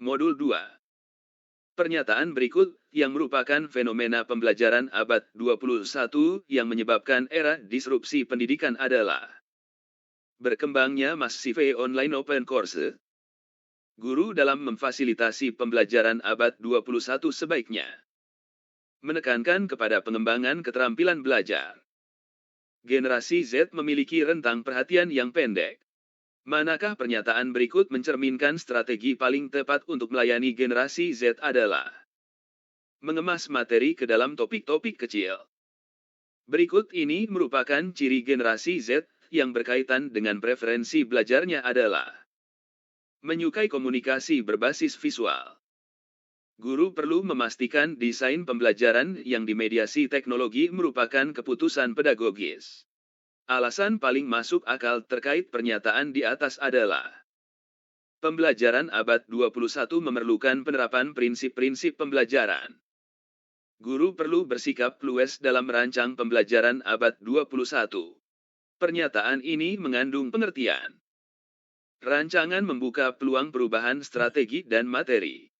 Modul 2. Pernyataan berikut yang merupakan fenomena pembelajaran abad 21 yang menyebabkan era disrupsi pendidikan adalah berkembangnya masif online open course. Guru dalam memfasilitasi pembelajaran abad 21 sebaiknya menekankan kepada pengembangan keterampilan belajar. Generasi Z memiliki rentang perhatian yang pendek. Manakah pernyataan berikut mencerminkan strategi paling tepat untuk melayani generasi Z adalah mengemas materi ke dalam topik-topik kecil. Berikut ini merupakan ciri generasi Z yang berkaitan dengan preferensi belajarnya adalah menyukai komunikasi berbasis visual. Guru perlu memastikan desain pembelajaran yang dimediasi teknologi merupakan keputusan pedagogis. Alasan paling masuk akal terkait pernyataan di atas adalah pembelajaran abad 21 memerlukan penerapan prinsip-prinsip pembelajaran. Guru perlu bersikap luwes dalam merancang pembelajaran abad 21. Pernyataan ini mengandung pengertian. Rancangan membuka peluang perubahan strategi dan materi.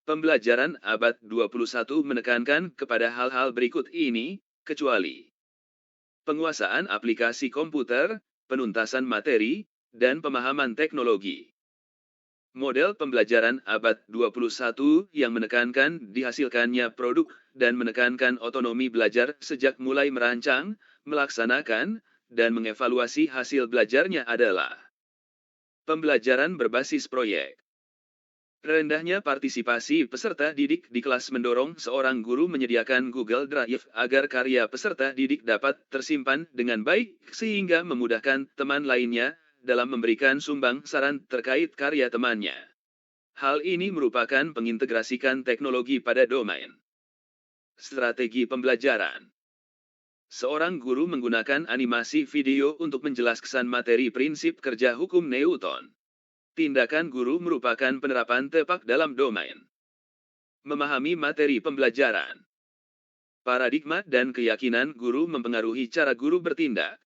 Pembelajaran abad 21 menekankan kepada hal-hal berikut ini, kecuali penguasaan aplikasi komputer, penuntasan materi, dan pemahaman teknologi. Model pembelajaran abad 21 yang menekankan dihasilkannya produk dan menekankan otonomi belajar sejak mulai merancang, melaksanakan, dan mengevaluasi hasil belajarnya adalah pembelajaran berbasis proyek. Rendahnya partisipasi peserta didik di kelas mendorong seorang guru menyediakan Google Drive agar karya peserta didik dapat tersimpan dengan baik sehingga memudahkan teman lainnya dalam memberikan sumbang saran terkait karya temannya. Hal ini merupakan pengintegrasikan teknologi pada domain. Strategi pembelajaran. Seorang guru menggunakan animasi video untuk menjelaskan materi prinsip kerja hukum Newton. Tindakan guru merupakan penerapan tepat dalam domain. Memahami materi pembelajaran. Paradigma dan keyakinan guru mempengaruhi cara guru bertindak.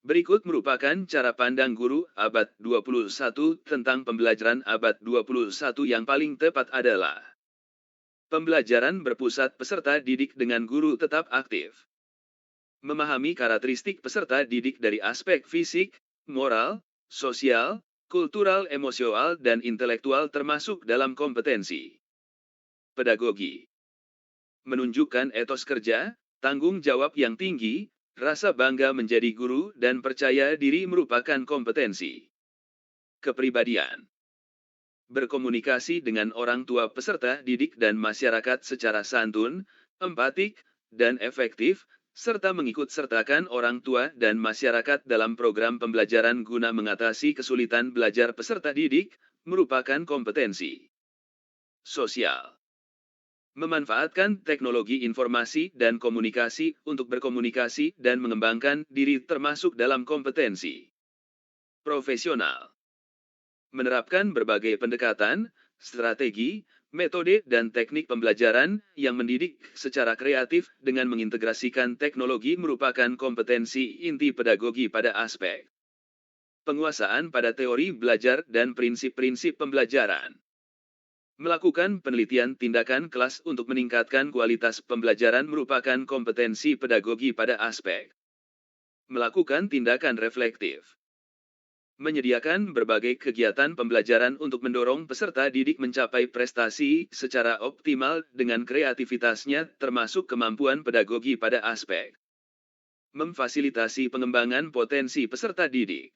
Berikut merupakan cara pandang guru abad 21 tentang pembelajaran abad 21 yang paling tepat adalah pembelajaran berpusat peserta didik dengan guru tetap aktif. Memahami karakteristik peserta didik dari aspek fisik, moral, sosial, kultural, emosional, dan intelektual termasuk dalam kompetensi. Pedagogi. Menunjukkan etos kerja, tanggung jawab yang tinggi, rasa bangga menjadi guru dan percaya diri merupakan kompetensi. Kepribadian. Berkomunikasi dengan orang tua peserta didik dan masyarakat secara santun, empatik, dan efektif, serta mengikut-sertakan orang tua dan masyarakat dalam program pembelajaran guna mengatasi kesulitan belajar peserta didik, merupakan kompetensi. Sosial. Memanfaatkan teknologi informasi dan komunikasi untuk berkomunikasi dan mengembangkan diri termasuk dalam kompetensi. Profesional. Menerapkan berbagai pendekatan, strategi, metode dan teknik pembelajaran yang mendidik secara kreatif dengan mengintegrasikan teknologi merupakan kompetensi inti pedagogi pada aspek penguasaan pada teori belajar dan prinsip-prinsip pembelajaran. Melakukan penelitian tindakan kelas untuk meningkatkan kualitas pembelajaran merupakan kompetensi pedagogi pada aspek melakukan tindakan reflektif. Menyediakan berbagai kegiatan pembelajaran untuk mendorong peserta didik mencapai prestasi secara optimal dengan kreativitasnya termasuk kemampuan pedagogi pada aspek memfasilitasi pengembangan potensi peserta didik.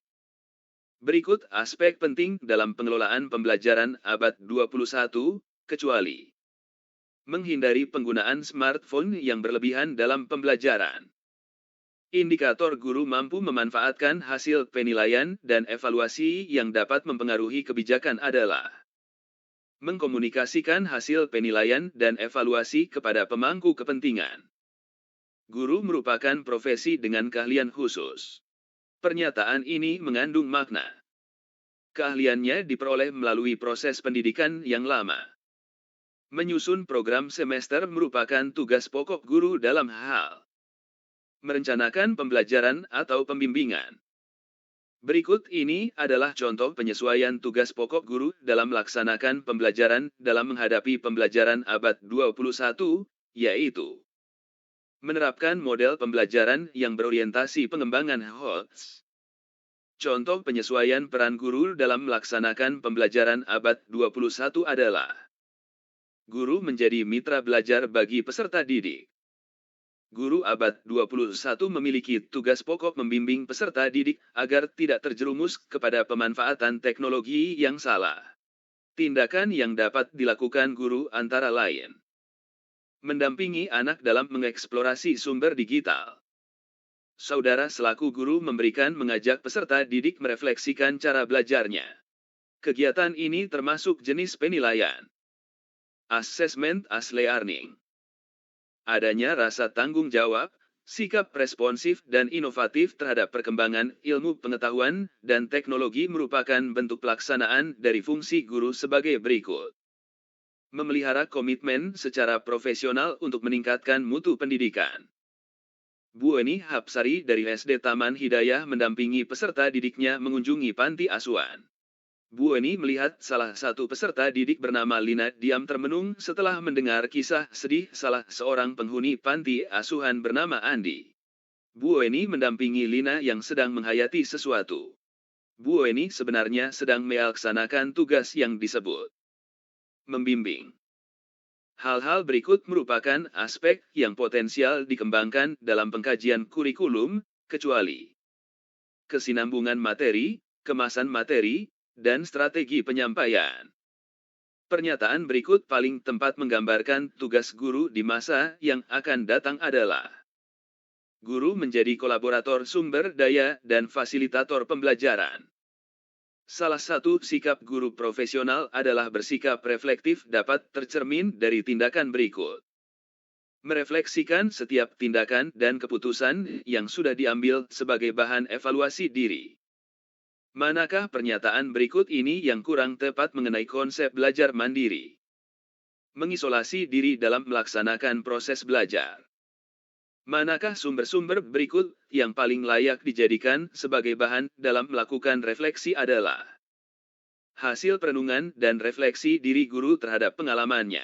Berikut aspek penting dalam pengelolaan pembelajaran abad 21, kecuali menghindari penggunaan smartphone yang berlebihan dalam pembelajaran. Indikator guru mampu memanfaatkan hasil penilaian dan evaluasi yang dapat mempengaruhi kebijakan adalah mengkomunikasikan hasil penilaian dan evaluasi kepada pemangku kepentingan. Guru merupakan profesi dengan keahlian khusus. Pernyataan ini mengandung makna. Keahliannya diperoleh melalui proses pendidikan yang lama. Menyusun program semester merupakan tugas pokok guru dalam hal merencanakan pembelajaran atau pembimbingan. Berikut ini adalah contoh penyesuaian tugas pokok guru dalam melaksanakan pembelajaran dalam menghadapi pembelajaran abad 21, yaitu menerapkan model pembelajaran yang berorientasi pengembangan HOTS. Contoh penyesuaian peran guru dalam melaksanakan pembelajaran abad 21 adalah guru menjadi mitra belajar bagi peserta didik. Guru abad 21 memiliki tugas pokok membimbing peserta didik agar tidak terjerumus kepada pemanfaatan teknologi yang salah. Tindakan yang dapat dilakukan guru antara lain: mendampingi anak dalam mengeksplorasi sumber digital. Saudara selaku guru mengajak peserta didik merefleksikan cara belajarnya. Kegiatan ini termasuk jenis penilaian. Assessment as learning. Adanya rasa tanggung jawab, sikap responsif dan inovatif terhadap perkembangan ilmu pengetahuan dan teknologi merupakan bentuk pelaksanaan dari fungsi guru sebagai berikut. Memelihara komitmen secara profesional untuk meningkatkan mutu pendidikan. Bu Eni Hapsari dari SD Taman Hidayah mendampingi peserta didiknya mengunjungi panti asuhan. Bu Eni melihat salah satu peserta didik bernama Lina diam termenung setelah mendengar kisah sedih salah seorang penghuni panti asuhan bernama Andi. Bu Eni mendampingi Lina yang sedang menghayati sesuatu. Bu Eni sebenarnya sedang melaksanakan tugas yang disebut membimbing. Hal-hal berikut merupakan aspek yang potensial dikembangkan dalam pengkajian kurikulum, kecuali kesinambungan materi, kemasan materi, dan strategi penyampaian. Pernyataan berikut paling tepat menggambarkan tugas guru di masa yang akan datang adalah: guru menjadi kolaborator sumber daya dan fasilitator pembelajaran. Salah satu sikap guru profesional adalah bersikap reflektif dapat tercermin dari tindakan berikut. Merefleksikan setiap tindakan dan keputusan yang sudah diambil sebagai bahan evaluasi diri. Manakah pernyataan berikut ini yang kurang tepat mengenai konsep belajar mandiri? Mengisolasi diri dalam melaksanakan proses belajar. Manakah sumber-sumber berikut yang paling layak dijadikan sebagai bahan dalam melakukan refleksi adalah hasil perenungan dan refleksi diri guru terhadap pengalamannya.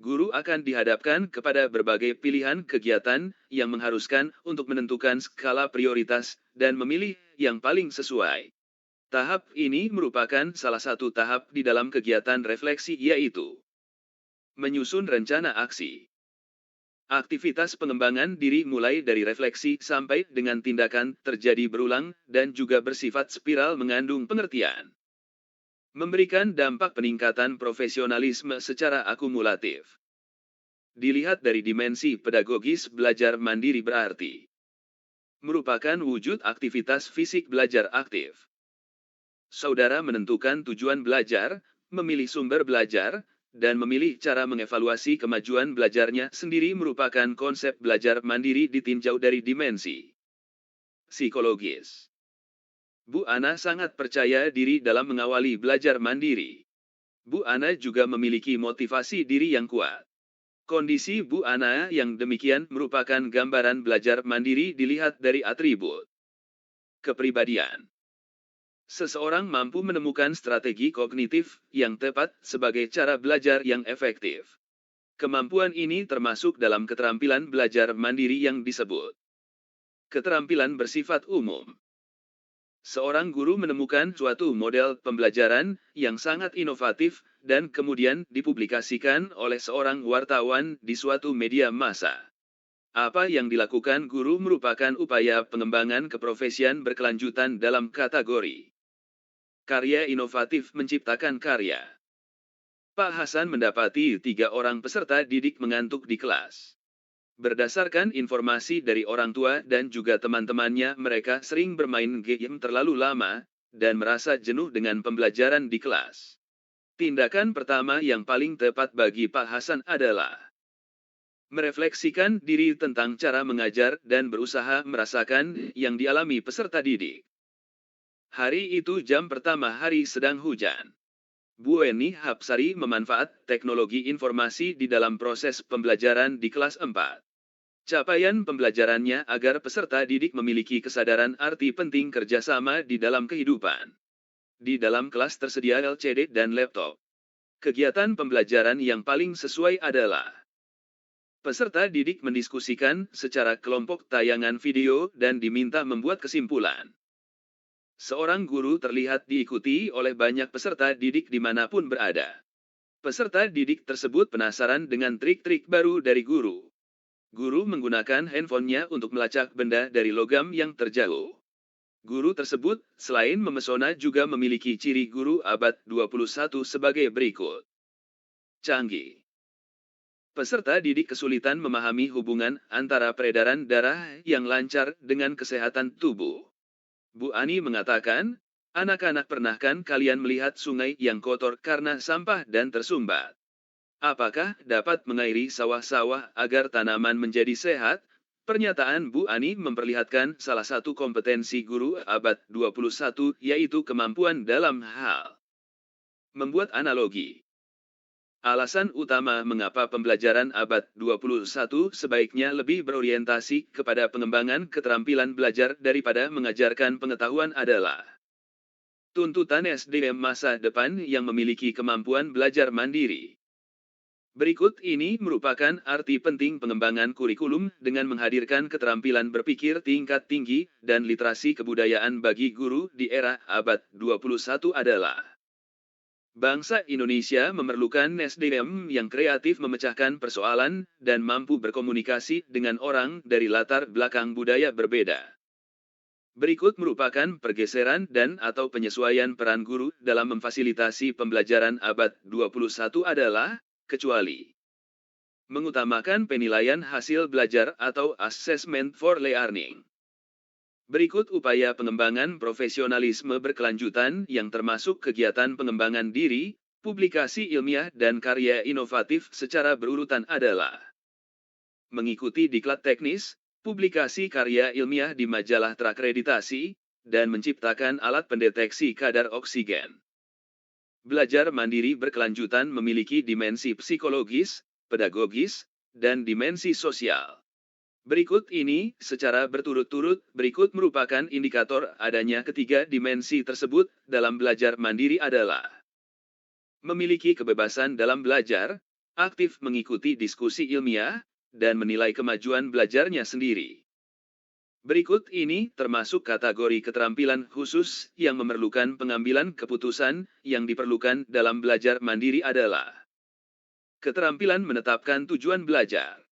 Guru akan dihadapkan kepada berbagai pilihan kegiatan yang mengharuskan untuk menentukan skala prioritas dan memilih yang paling sesuai. Tahap ini merupakan salah satu tahap di dalam kegiatan refleksi, yaitu menyusun rencana aksi. Aktivitas pengembangan diri mulai dari refleksi sampai dengan tindakan terjadi berulang dan juga bersifat spiral mengandung pengertian. Memberikan dampak peningkatan profesionalisme secara akumulatif. Dilihat dari dimensi pedagogis, belajar mandiri berarti merupakan wujud aktivitas fisik belajar aktif. Saudara menentukan tujuan belajar, memilih sumber belajar, dan memilih cara mengevaluasi kemajuan belajarnya sendiri merupakan konsep belajar mandiri ditinjau dari dimensi psikologis. Bu Ana sangat percaya diri dalam mengawali belajar mandiri. Bu Ana juga memiliki motivasi diri yang kuat. Kondisi Bu Ana yang demikian merupakan gambaran belajar mandiri dilihat dari atribut kepribadian. Seseorang mampu menemukan strategi kognitif yang tepat sebagai cara belajar yang efektif. Kemampuan ini termasuk dalam keterampilan belajar mandiri yang disebut keterampilan bersifat umum. Seorang guru menemukan suatu model pembelajaran yang sangat inovatif dan kemudian dipublikasikan oleh seorang wartawan di suatu media massa. Apa yang dilakukan guru merupakan upaya pengembangan keprofesian berkelanjutan dalam kategori karya inovatif menciptakan karya. Pak Hasan mendapati 3 orang peserta didik mengantuk di kelas. Berdasarkan informasi dari orang tua dan juga teman-temannya, mereka sering bermain game terlalu lama dan merasa jenuh dengan pembelajaran di kelas. Tindakan pertama yang paling tepat bagi Pak Hasan adalah merefleksikan diri tentang cara mengajar dan berusaha merasakan yang dialami peserta didik. Hari itu jam pertama hari sedang hujan. Bu Eni Hapsari memanfaat teknologi informasi di dalam proses pembelajaran di kelas 4. Capaian pembelajarannya agar peserta didik memiliki kesadaran arti penting kerjasama di dalam kehidupan. Di dalam kelas tersedia LCD dan laptop. Kegiatan pembelajaran yang paling sesuai adalah peserta didik mendiskusikan secara kelompok tayangan video dan diminta membuat kesimpulan. Seorang guru terlihat diikuti oleh banyak peserta didik dimanapun berada. Peserta didik tersebut penasaran dengan trik-trik baru dari guru. Guru menggunakan handphonenya untuk melacak benda dari logam yang terjauh. Guru tersebut, selain memesona juga memiliki ciri guru abad 21 sebagai berikut. Canggih. Peserta didik kesulitan memahami hubungan antara peredaran darah yang lancar dengan kesehatan tubuh. Bu Ani mengatakan, anak-anak pernahkah kalian melihat sungai yang kotor karena sampah dan tersumbat? Apakah dapat mengairi sawah-sawah agar tanaman menjadi sehat? Pernyataan Bu Ani memperlihatkan salah satu kompetensi guru abad 21, yaitu kemampuan dalam hal membuat analogi. Alasan utama mengapa pembelajaran abad 21 sebaiknya lebih berorientasi kepada pengembangan keterampilan belajar daripada mengajarkan pengetahuan adalah tuntutan SDM masa depan yang memiliki kemampuan belajar mandiri. Berikut ini merupakan arti penting pengembangan kurikulum dengan menghadirkan keterampilan berpikir tingkat tinggi dan literasi kebudayaan bagi guru di era abad 21 adalah bangsa Indonesia memerlukan SDM yang kreatif memecahkan persoalan dan mampu berkomunikasi dengan orang dari latar belakang budaya berbeda. Berikut merupakan pergeseran dan atau penyesuaian peran guru dalam memfasilitasi pembelajaran abad 21 adalah kecuali mengutamakan penilaian hasil belajar atau assessment for learning. Berikut upaya pengembangan profesionalisme berkelanjutan yang termasuk kegiatan pengembangan diri, publikasi ilmiah dan karya inovatif secara berurutan adalah mengikuti diklat teknis, publikasi karya ilmiah di majalah terakreditasi, dan menciptakan alat pendeteksi kadar oksigen. Belajar mandiri berkelanjutan memiliki dimensi psikologis, pedagogis, dan dimensi sosial. Berikut ini, secara berturut-turut, berikut merupakan indikator adanya ketiga dimensi tersebut dalam belajar mandiri adalah memiliki kebebasan dalam belajar, aktif mengikuti diskusi ilmiah, dan menilai kemajuan belajarnya sendiri. Berikut ini termasuk kategori keterampilan khusus yang memerlukan pengambilan keputusan yang diperlukan dalam belajar mandiri adalah keterampilan menetapkan tujuan belajar,